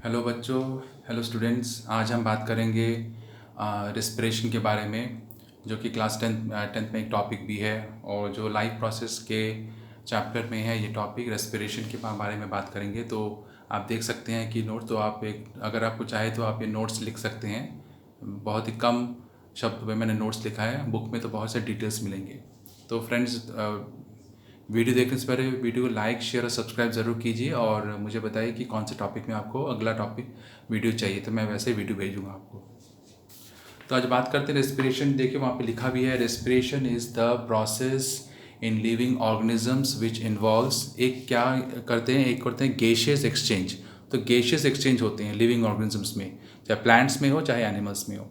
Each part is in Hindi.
हेलो बच्चों, हेलो स्टूडेंट्स। आज हम बात करेंगे रेस्पिरेशन के बारे में, जो कि क्लास टेंथ में एक टॉपिक भी है और जो लाइफ प्रोसेस के चैप्टर में है। ये टॉपिक रेस्पिरेशन के बारे में बात करेंगे। तो आप देख सकते हैं कि नोट, तो आप एक, अगर आपको चाहे तो आप ये नोट्स लिख सकते हैं। बहुत ही कम शब्द में मैंने नोट्स लिखा है, बुक में तो बहुत से डिटेल्स मिलेंगे। तो फ्रेंड्स, वीडियो देखने से पहले वीडियो को लाइक, शेयर और सब्सक्राइब ज़रूर कीजिए और मुझे बताइए कि कौन से टॉपिक में आपको अगला टॉपिक वीडियो चाहिए, तो मैं वैसे वीडियो भेजूँगा आपको। तो आज बात करते हैं रेस्पिरेशन। देखिए वहाँ पे लिखा भी है, respiration is the process in living organisms which involves, एक क्या करते हैं, एक करते हैं गैसियस एक्सचेंज। तो गैसियस एक्सचेंज होते हैं लिविंग ऑर्गेनिजम्स में, चाहे प्लांट्स में हो चाहे एनिमल्स में हो।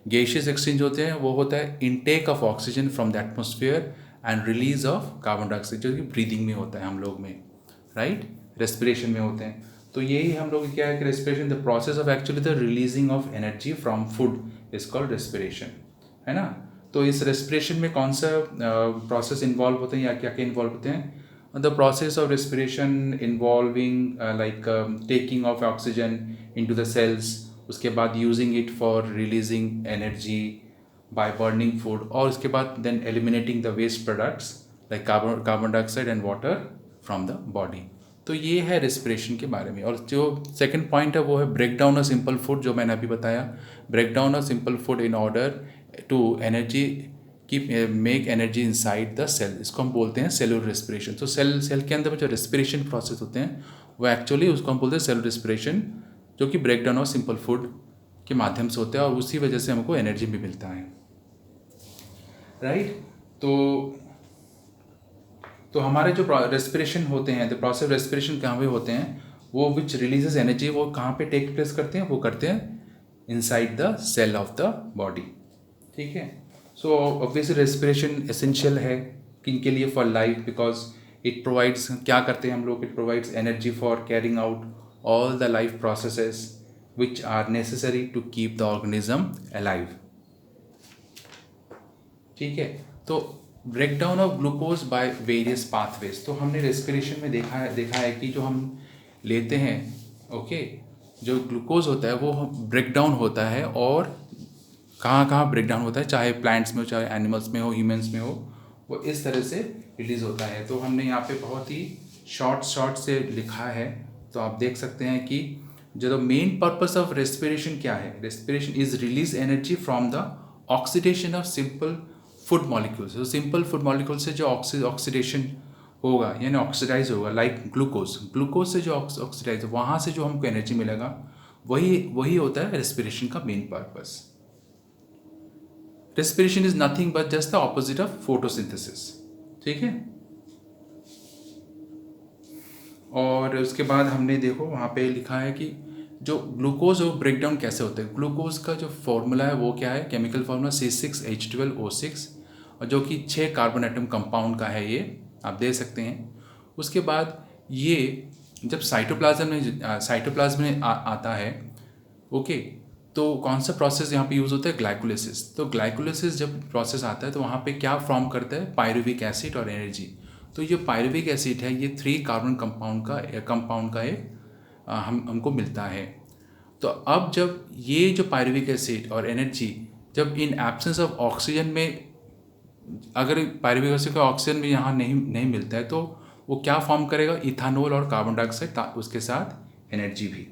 गैसियस एक्सचेंज होते हैं, वो होता है intake of oxygen from the atmosphere and release of carbon dioxide, जो कि ब्रीदिंग में होता है हम लोग में, राइट, रेस्पिरेशन में होते हैं। तो यही हम लोग क्या है कि respiration, the process of actually the releasing of energy from food is called respiration, है ना। तो इस रेस्पिरेशन में कौन सा प्रोसेस इन्वॉल्व होते हैं या क्या क्या इन्वॉल्व होते हैं? The process of respiration involving like taking of oxygen into the cells, उसके बाद using it for releasing energy by burning food, और उसके बाद then eliminating the waste products like carbon dioxide and water from the body. तो ये है रेस्पिरेशन के बारे में। और जो सेकंड पॉइंट है वो है break down of simple food, जो मैंने अभी बताया। Break down of simple food in order to energy की make energy inside the cell, इसको हम बोलते हैं सेलुलर रेस्पिरेशन। तो सेल के अंदर में जो रेस्पिरेशन प्रोसेस होते हैं वो एक्चुअली उसको हम बोलते हैं सेलुलर रेस्पिरेशन, जो कि break down of simple food के माध्यम से होता है और उसी वजह से हमको एनर्जी भी मिलता है, राइट। तो हमारे जो रेस्पिरेशन होते हैं, द प्रोसेस रेस्पिरेशन कहाँ पे होते हैं, वो विच रिलीजेस एनर्जी, वो कहाँ पे टेक प्लेस करते हैं, वो करते हैं inside the cell of the body, ठीक है। सो ऑब्वियसली रेस्पिरेशन एसेंशियल है किन के लिए, for life, because it provides, क्या करते हैं हम लोग, it provides energy for carrying out all the life processes which are necessary to keep the organism alive, ठीक है। तो break down of glucose by various pathways, तो हमने रेस्पिरेशन में देखा है कि जो हम लेते हैं, ओके, जो ग्लूकोज होता है वो ब्रेक डाउन होता है, और कहाँ कहाँ ब्रेक डाउन होता है, चाहे प्लांट्स में हो चाहे एनिमल्स में हो ह्यूमंस में हो, वो इस तरह से रिलीज होता है। तो हमने यहाँ पे बहुत ही शॉर्ट से लिखा है, तो आप देख सकते हैं कि जो मेन पर्पस ऑफ रेस्पिरेशन क्या है, respiration is release energy from the oxidation of simple food molecules. तो सिंपल फूड मॉलिक्यूल से जो ऑक्सीडेशन होगा यानी ऑक्सीडाइज होगा, लाइक ग्लूकोज से जो ऑक्सीडाइज, वहाँ से जो हमको एनर्जी मिलेगा, वही होता है रेस्पिरेशन का main purpose. Respiration is nothing but just the opposite of photosynthesis, ठीक है। और उसके बाद हमने देखो वहाँ पे लिखा है कि जो ग्लूकोज और ब्रेक डाउन कैसे होता है। ग्लूकोज का जो फॉर्मूला है वो क्या है, केमिकल फॉर्मूला C6H12O6, और जो कि 6 कार्बन एटम कंपाउंड का है, ये आप दे सकते हैं। उसके बाद ये जब साइटोप्लाज्म में आता है, ओके, तो कौन सा प्रोसेस यहाँ पे यूज़ होता है, ग्लाइकोलिसिस। तो ग्लाइकोलिसिस जब प्रोसेस आता है तो वहाँ पे क्या फॉर्म करता है, पायरुविक एसिड और एनर्जी। तो ये पायरुविक एसिड है, ये 3 कार्बन कंपाउंड का एक हमको मिलता है। तो अब जब ये जो पायरुविक एसिड और एनर्जी जब इन एब्सेंस ऑफ ऑक्सीजन में, अगर पायरुविक एसिड का ऑक्सीजन भी यहाँ नहीं मिलता है, तो वो क्या फॉर्म करेगा, इथानॉल और कार्बन डाइऑक्साइड, उसके साथ एनर्जी भी,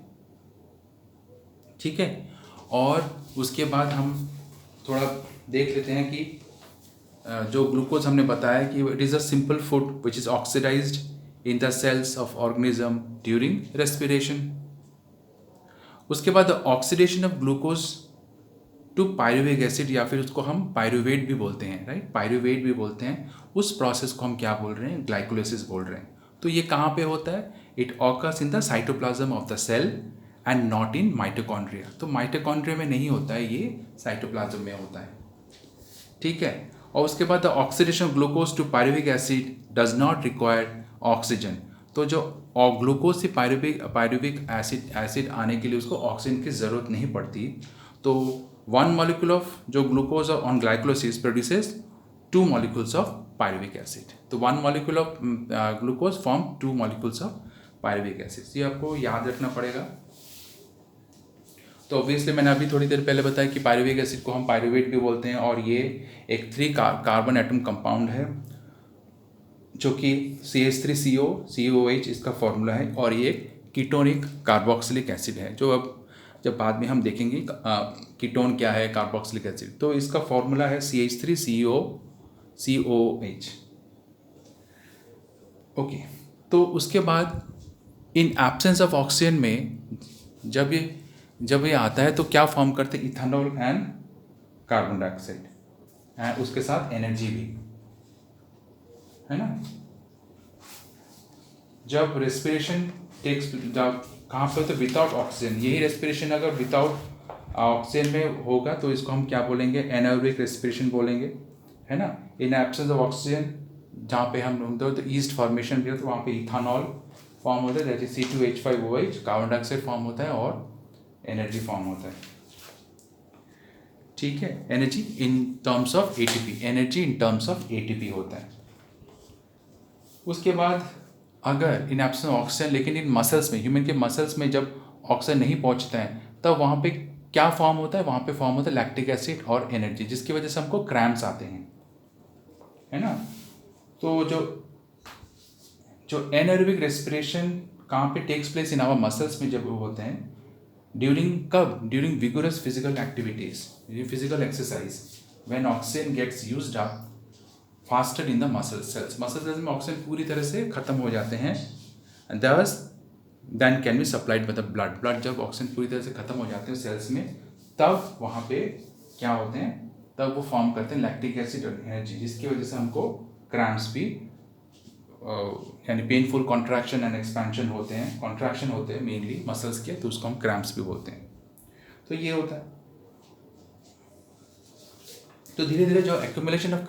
ठीक है। और उसके बाद हम थोड़ा देख लेते हैं कि जो ग्लूकोज हमने बताया कि it is a simple food which is oxidised in the cells of organism during respiration. उसके बाद oxidation of glucose to pyruvic acid, या फिर उसको हम पायरुवेट भी बोलते हैं, राइट, पायरुवेट भी बोलते हैं, उस प्रोसेस को हम क्या बोल रहे हैं, ग्लाइकोलिसिस बोल रहे हैं। तो ये कहाँ पे होता है, it occurs in the cytoplasm of the cell and not in mitochondria. तो माइटोकॉन्ड्रिया में नहीं होता है, ये साइटोप्लाज्म में होता है, ठीक है। और उसके बाद the oxidation of glucose to pyruvic acid does not require oxygen. तो जो ग्लूकोज से पायरुविक एसिड आने के लिए उसको ऑक्सीजन की ज़रूरत नहीं पड़ती। तो 1 मॉलिक्यूल ऑफ जो glucose on glycolysis produces 2 molecules of pyruvic acid. तो 1 molecule of glucose form 2 molecules of pyruvic acid. ये आपको याद रखना पड़ेगा, तो ऑब्वियसली मैंने अभी थोड़ी देर पहले बताया कि पायरुविक एसिड को हम पायरुवेट भी बोलते हैं, और ये एक 3 कार्बन एटम कंपाउंड है जो कि CH3CO COOH इसका फॉर्मूला है, और ये कीटोनिक कार्बोक्सिलिक एसिड है, जो अब जब बाद में हम देखेंगे कीटोन क्या है, कार्बोक्सिलिक एसिड। तो इसका फॉर्मूला है CH3CO COOH। ओके, तो उसके बाद इन एब्सेंस ऑफ ऑक्सीजन में जब ये आता है तो क्या फॉर्म करते हैं, ethanol and carbon dioxide, and उसके साथ एनर्जी भी, है ना। जब रेस्पिरेशन टेक्स, जब कहाँ पे, तो विदाउट ऑक्सीजन, यही रेस्पिरेशन अगर विदाउट ऑक्सीजन में होगा तो इसको हम क्या बोलेंगे, एनारोबिक रेस्पिरेशन बोलेंगे, है ना। इन एब्सेंस ऑफ ऑक्सीजन जहाँ पे हम ढूंढते हो तो ईस्ट फॉर्मेशन भी हो, तो वहाँ पे इथेनॉल फॉर्म होता है, that is C2H5OH, carbon dioxide form होता है और एनर्जी फॉर्म होता है, ठीक है। Energy in terms of ATP, energy in terms of ATP होता है। उसके बाद अगर इन एब्सेंस ऑक्सीजन, लेकिन इन मसल्स में, ह्यूमन के मसल्स में जब ऑक्सीजन नहीं पहुंचता है तब वहाँ पे क्या फॉर्म होता है, वहाँ पे फॉर्म होता है लैक्टिक एसिड और एनर्जी, जिसकी वजह से हमको क्रैम्प्स आते हैं, है ना। तो जो एनारोबिक रेस्पिरेशन कहाँ पे takes place, in our muscles में जब होते हैं, during vigorous physical activities, physical exercise, when oxygen gets used up faster in the muscle cells में ऑक्सीजन पूरी तरह से खत्म हो जाते हैं, and then can be supplied by the blood. जब ऑक्सीजन पूरी तरह से खत्म हो जाते हैं सेल्स में, तब वहाँ पे क्या होते हैं, तब वो फॉर्म करते हैं लैक्टिक एसिड और एनर्जी, जिसकी वजह से हमको क्रैम्प्स भी, यानी पेनफुल कॉन्ट्रैक्शन एंड एक्सपेंशन होते हैं, कॉन्ट्रैक्शन होते हैं मेनली मसल्स के, तो उसको हम क्रैम्प्स भी बोलते हैं। तो ये होता है। तो धीरे धीरे जो एक्यूमुलेशन ऑफ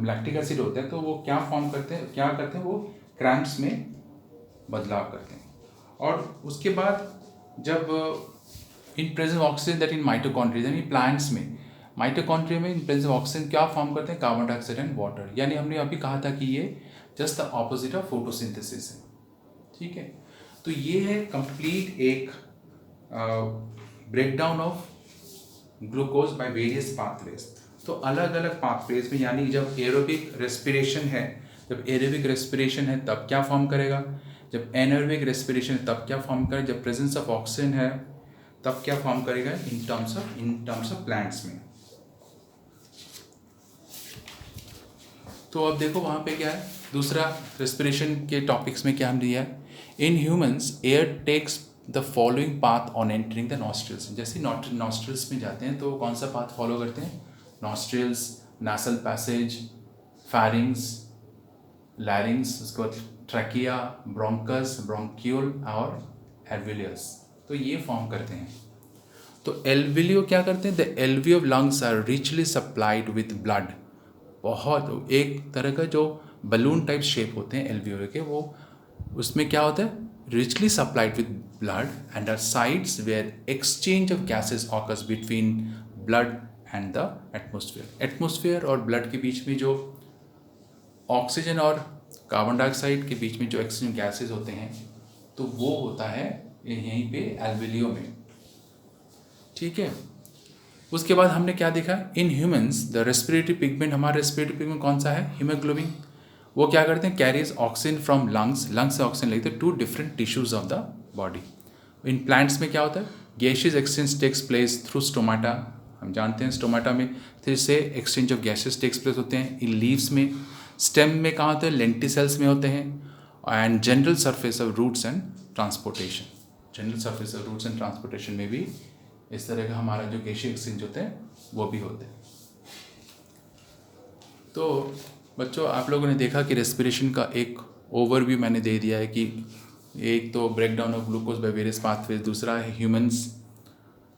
लैक्टिक एसिड होता है, तो वो क्या करते हैं, वो क्रैम्प्स में बदलाव करते हैं। और उसके बाद जब in presence oxygen that in mitochondria, यानी प्लांट्स में माइटोकॉन्ड्रिया में इन प्रेजेंस ऑक्सीजन क्या फॉर्म करते हैं, कार्बन डाइऑक्साइड एंड वाटर। यानी हमने अभी कहा था कि ये just the opposite of photosynthesis है, ठीक है। तो ये है कंप्लीट एक breakdown of glucose by various pathways. तो अलग अलग पाथवेज में, यानी जब एरोबिक रेस्पिरेशन है तब क्या फॉर्म करेगा, जब एनारोबिक रेस्पिरेशन है तब क्या फॉर्म करेगा, जब प्रेजेंस ऑफ ऑक्सीजन है तब क्या फॉर्म करेगा, इन टर्म्स ऑफ प्लांट्स में। तो अब देखो वहाँ पे क्या है, दूसरा रेस्पिरेशन के टॉपिक्स में क्या हम दिया है, in humans air takes the following path on entering the nostrils. जैसे नॉस्ट्रिल्स में जाते हैं तो कौन सा पाथ फॉलो करते हैं, नॉस्ट्रिल्स, नासल पैसेज, फैरिंग्स, लैरिंग्स, उसके बाद ट्रैकिया, ब्रोंकस, ब्रोंक्यूल और एल्वियस, तो ये फॉर्म करते हैं। तो एल्वियो क्या करते हैं, the alveoli of lungs are richly supplied with blood. बहुत एक तरह का जो बलून टाइप शेप होते हैं एल्वियो के, वो उसमें क्या होता है, richly supplied with blood and are sites where exchange of gases occurs between blood and the atmosphere। Atmosphere और ब्लड के बीच में जो ऑक्सीजन और कार्बन डाइऑक्साइड के बीच में जो एक्सचेंज गैसेस होते हैं, तो वो होता है यहीं पे एल्वियो में, ठीक है। उसके बाद हमने क्या देखा, in humans the respiratory pigment, हमारा रेस्पिरेटरी पिगमेंट कौन सा है, हीमोग्लोबिन। वो क्या करते हैं, कैरीज ऑक्सीजन फ्रॉम लंग्स से ऑक्सीजन लेते हैं to different tissues of the body. In plants में क्या होता है, gases exchange takes place through stomata. हम जानते हैं स्टोमाटा में फिर से exchange of gases takes place होते हैं। इन लीव्स में, स्टेम में कहाँ होते हैं, लेंटिसेल्स में होते हैं। And general surface of roots and transportation में भी इस तरह का हमारा जो गैसीय एक्सचेंज होते हैं वो भी होते हैं। तो बच्चों, आप लोगों ने देखा कि रेस्पिरेशन का एक ओवरव्यू मैंने दे दिया है कि एक तो breakdown of glucose by various pathways, दूसरा है ह्यूमंस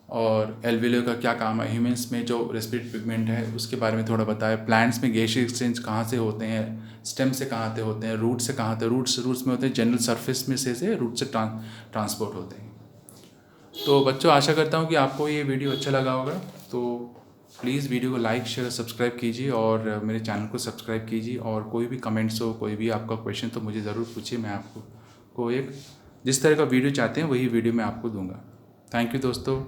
और एल्वियो का क्या काम है, ह्यूमंस में जो रेस्पिरेटरी पिगमेंट है उसके बारे में थोड़ा बताया। प्लांट्स में गैसीय एक्सचेंज कहाँ से होते हैं, स्टेम से कहाँ से होते हैं, रूट से कहाँ से, रूट्स में होते हैं, जनरल सरफेस में से रूट से ट्रांसपोर्ट होते हैं। तो बच्चों, आशा करता हूँ कि आपको ये वीडियो अच्छा लगा होगा। तो प्लीज़ वीडियो को लाइक, शेयर, सब्सक्राइब कीजिए और मेरे चैनल को सब्सक्राइब कीजिए। और कोई भी कमेंट्स हो, कोई भी आपका क्वेश्चन, तो मुझे ज़रूर पूछिए। मैं आपको एक जिस तरह का वीडियो चाहते हैं वही वीडियो मैं आपको दूंगा। थैंक यू दोस्तों।